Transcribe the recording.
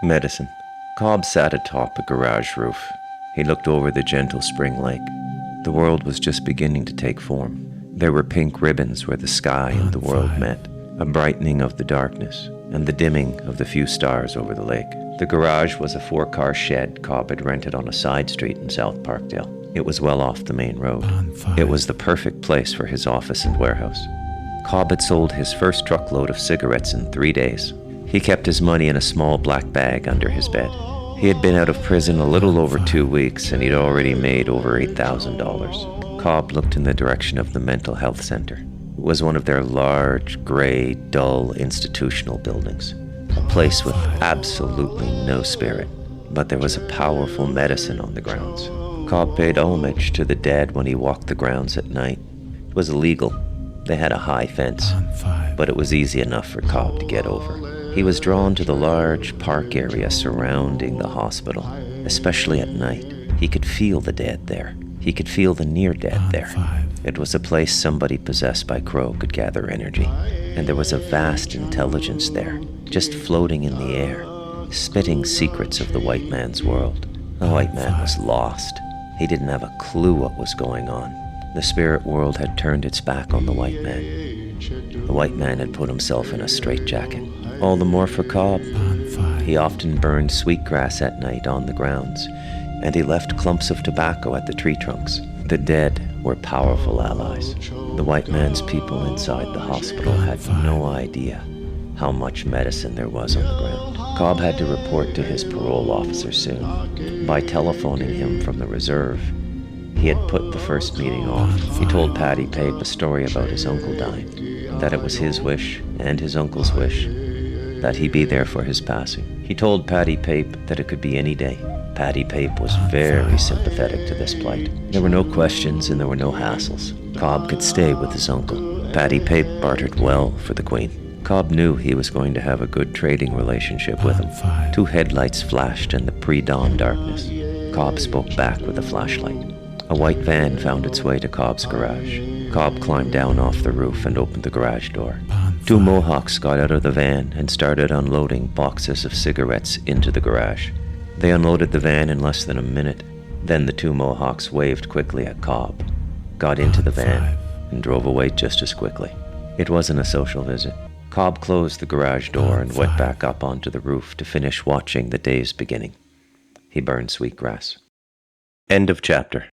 Medicine. Cobb sat atop a garage roof. He looked over the gentle spring lake. The world was just beginning to take form. There were pink ribbons where the sky and the world met, a brightening of the darkness, and the dimming of the few stars over the lake. The garage was a 4-car shed Cobb had rented on a side street in South Parkdale. It was well off the main road. It was the perfect place for his office and warehouse. Cobb had sold his first truckload of cigarettes in 3 days. He kept his money in a small black bag under his bed. He had been out of prison a little over 2 weeks, and he'd already made over $8,000. Cobb looked in the direction of the mental health center. It was one of their large, gray, dull institutional buildings. A place with absolutely no spirit. But there was a powerful medicine on the grounds. Cobb paid homage to the dead when he walked the grounds at night. It was illegal. They had a high fence, but it was easy enough for Cobb to get over. He was drawn to the large park area surrounding the hospital, especially at night. He could feel the dead there. He could feel the near-dead there. It was a place somebody possessed by Crow could gather energy, and there was a vast intelligence there, just floating in the air, spitting secrets of the white man's world. The white man was lost. He didn't have a clue what was going on. The spirit world had turned its back on the white man. The white man had put himself in a straitjacket. All the more for Cobb. He often burned sweetgrass at night on the grounds, and he left clumps of tobacco at the tree trunks. The dead were powerful allies. The white man's people inside the hospital had no idea how much medicine there was on the ground. Cobb had to report to his parole officer soon. By telephoning him from the reserve, he had put the first meeting off. He told Paddy Pape a story about his uncle dying, that it was his wish and his uncle's wish that he be there for his passing. He told Paddy Pape that it could be any day. Paddy Pape was very sympathetic to this plight. There were no questions and there were no hassles. Cobb could stay with his uncle. Paddy Pape bartered well for the Queen. Cobb knew he was going to have a good trading relationship with him. 2 headlights flashed in the pre-dawn darkness. Cobb spoke back with a flashlight. A white van found its way to Cobb's garage. Cobb climbed down off the roof and opened the garage door. 2 Mohawks got out of the van and started unloading boxes of cigarettes into the garage. They unloaded the van in less than a minute. Then the 2 Mohawks waved quickly at Cobb, got into the van, and drove away just as quickly. It wasn't a social visit. Cobb closed the garage door and went back up onto the roof to finish watching the day's beginning. He burned sweetgrass. End of chapter.